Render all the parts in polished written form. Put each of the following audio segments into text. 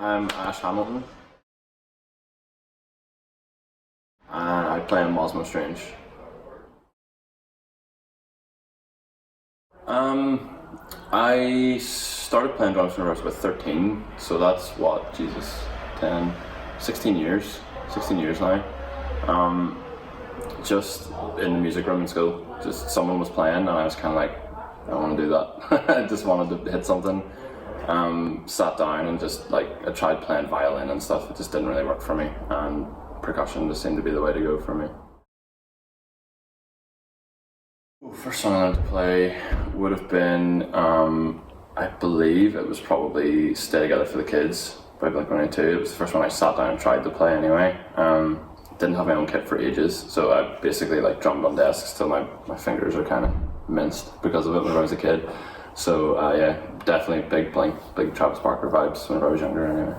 I'm Ash Hamilton, and I play in Mosmo Strange. I started playing drums when I was about 13, so that's what, Jesus, 10, 16 years, 16 years now. Just in the music room in school, just someone was playing and I was kind of like, I want to do that. I just wanted to hit something. Sat down and just I tried playing violin and stuff, it just didn't really work for me, and percussion just seemed to be the way to go for me. First song I learned to play would have been, I believe it was probably Stay Together for the Kids by Blink-182. It was the first one I sat down and tried to play anyway. Didn't have my own kit for ages, so I basically drummed on desks till my fingers are kind of minced because of it when I was a kid. So yeah, definitely big Blink, big Travis Barker vibes whenever I was younger anyway.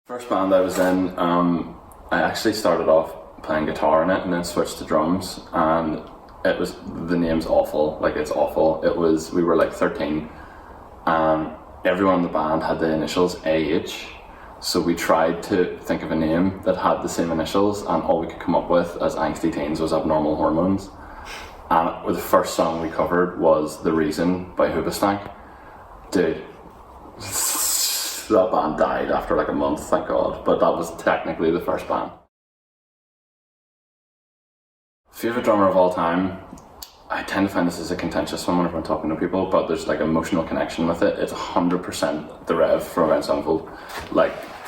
First band I was in, I actually started off playing guitar in it and then switched to drums, and it was, the name's awful, it's awful. It was, we were 13 and everyone in the band had the initials AH, so we tried to think of a name that had the same initials, and all we could come up with as angsty teens was Abnormal Hormones. And the first song we covered was The Reason by Hoobastank. Dude, that band died after a month, thank God, but that was technically the first band. Favourite drummer of all time, I tend to find this as a contentious one whenever I'm talking to people, but there's emotional connection with it. It's 100% the Rev from Avenged Sevenfold.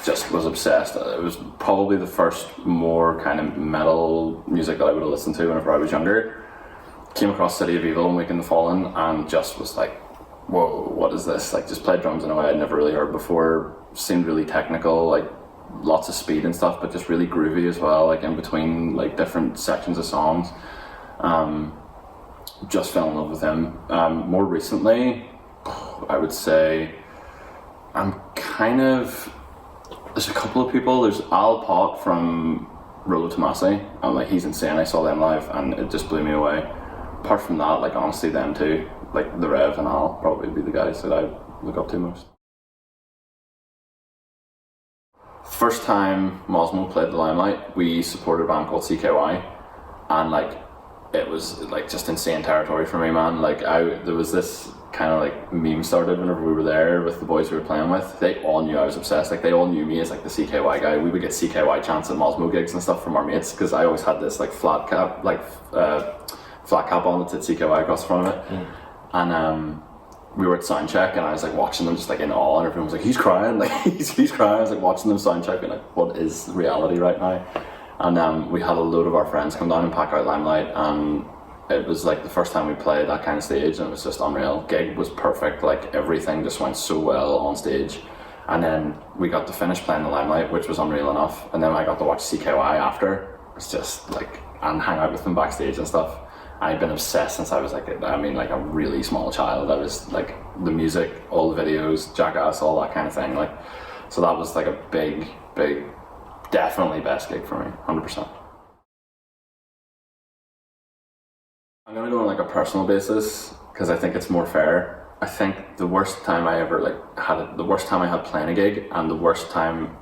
Just was obsessed. It was probably the first more kind of metal music that I would have listened to whenever I was younger. Came across City of Evil and Waking the Fallen and just was whoa, what is this? Just played drums in a way I'd never really heard before. Seemed really technical, lots of speed and stuff, but just really groovy as well, in between different sections of songs. Just fell in love with him. More recently, I would say there's a couple of people. There's Al Pot from Rolo Tomasi, and he's insane. I saw them live and it just blew me away. Apart from that, honestly, them two, the Rev and Al probably would be the guys that I look up to most. First time Mosmo played the Limelight, we supported a band called CKY, and it was just insane territory for me, man. There was this kind of meme started whenever we were there with the boys we were playing with. They all knew I was obsessed. They all knew me as the CKY guy. We would get CKY chants at Mosmo gigs and stuff from our mates because I always had this flat cap on that said CKY across the front of it. And we were at soundcheck and I was watching them just in awe, and everyone was he's crying, he's crying. I was watching them soundcheck and what is reality right now? And we had a load of our friends come down and pack out Limelight, and it was the first time we played that kind of stage, and it was just unreal. Gig was perfect, everything just went so well on stage. And then we got to finish playing the Limelight, which was unreal enough, and then I got to watch CKY after. It's just and hang out with them backstage and stuff. I've been obsessed since I was a really small child. I was the music, all the videos, Jackass, all that kind of thing. So that was a big, definitely best gig for me, 100%. I'm gonna go on a personal basis because I think it's more fair. I think the worst time I ever the worst time I had playing a gig, and the worst time,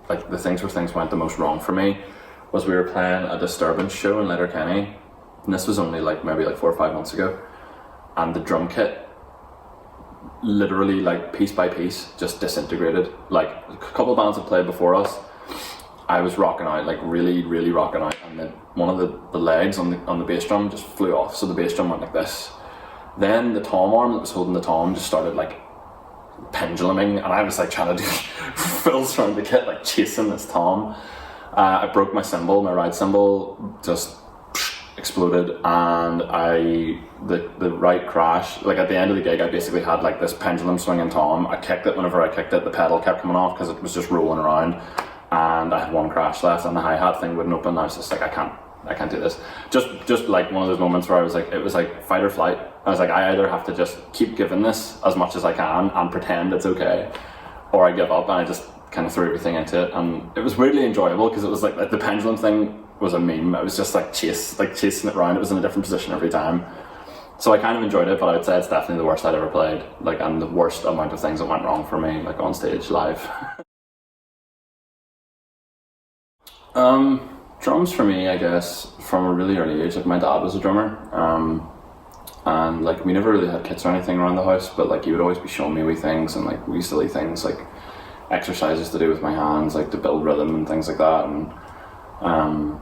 the things where things went the most wrong for me, was we were playing a Disturbance show in Letterkenny. And this was only maybe 4 or 5 months ago, and the drum kit literally piece by piece just disintegrated. A couple of bands had played before us. I was rocking out, really rocking out, and then one of the legs on the bass drum just flew off, so the bass drum went like this. Then the tom arm that was holding the tom just started penduluming, and I was trying to do fills around the kit, chasing this tom. I broke my cymbal, my ride cymbal just exploded, and the right crash, at the end of the gig I basically had this pendulum swinging tom. I kicked it, whenever I kicked it the pedal kept coming off because it was just rolling around, and I had one crash left and the hi-hat thing wouldn't open. I was just I can't do this. Just one of those moments where I was it was fight or flight. I was I either have to just keep giving this as much as I can and pretend it's okay, or I give up, and I just kind of threw everything into it. And it was weirdly enjoyable because it was the pendulum thing was a meme. I was just chasing it around. It was in a different position every time. So I kind of enjoyed it, but I would say it's definitely the worst I'd ever played. Like, and the worst amount of things that went wrong for me, like on stage live. Drums for me, I guess, from a really early age. Like my dad was a drummer, and like we never really had kits or anything around the house, but like he would always be showing me wee things and like wee silly things, like exercises to do with my hands, like to build rhythm and things like that. And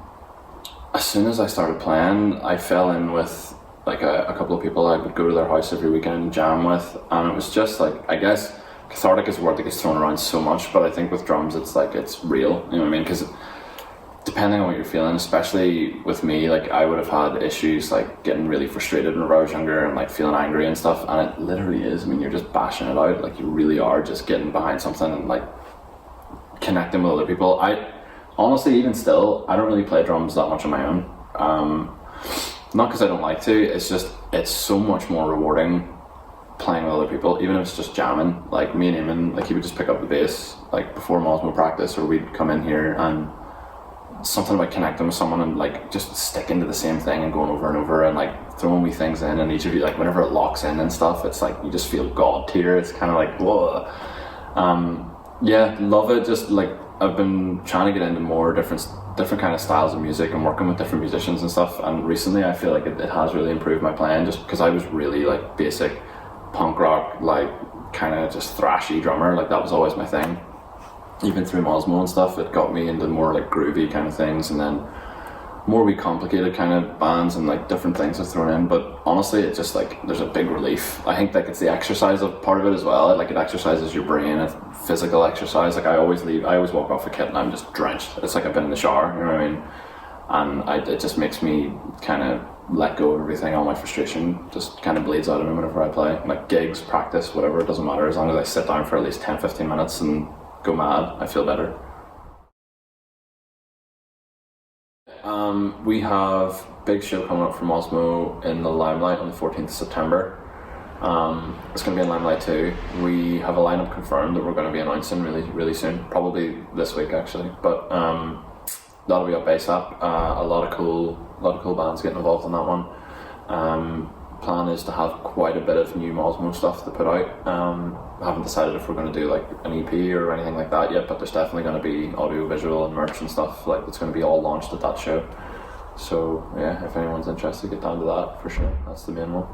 as soon as I started playing, I fell in with like a couple of people I would go to their house every weekend and jam with, and it was just like, I guess cathartic is a word that gets thrown around so much, but I think with drums it's like it's real, you know what I mean? Because depending on what you're feeling, especially with me, like I would have had issues like getting really frustrated when I was younger and like feeling angry and stuff, and it literally is, I mean, you're just bashing it out, like you really are just getting behind something and like connecting with other people. I honestly, even still, I don't really play drums that much on my own, not because I don't like to, it's just, it's so much more rewarding playing with other people, even if it's just jamming. Like me and Eamon, like he would just pick up the bass like before Mosmo practice, or we'd come in here, and something about connecting with someone and like just sticking to the same thing and going over and over and like throwing wee things in, and each of you, like whenever it locks in and stuff, it's like you just feel god tier. It's kind of like whoa. Yeah, love it. Just like I've been trying to get into more different kind of styles of music and working with different musicians and stuff, and recently I feel like it has really improved my playing, just because I was really like basic punk rock, like kind of just thrashy drummer, like that was always my thing. Even through Mosmo and stuff, it got me into more like groovy kind of things, and then more wee complicated kind of bands and like different things are thrown in. But honestly, it's just like there's a big relief. I think like it's the exercise of part of it as well. Like it exercises your brain, it's physical exercise. Like I always walk off a kit and I'm just drenched. It's like I've been in the shower, you know what I mean? And it just makes me kind of let go of everything. All my frustration just kind of bleeds out of me whenever I play. Like gigs, practice, whatever, it doesn't matter. As long as I sit down for at least 10-15 minutes and go mad, I feel better. We have a big show coming up from Mosmo in the Limelight on the 14th of September. It's going to be in Limelight too. We have a lineup confirmed that we're going to be announcing really soon, probably this week actually. But that'll be up ASAP. A lot of cool bands getting involved in that one. Plan is to have quite a bit of new Mosmo stuff to put out. Haven't decided if we're going to do like an EP or anything like that yet, but there's definitely going to be audio visual and merch and stuff like that's going to be all launched at that show. So yeah, if anyone's interested, get down to that for sure. That's the main one.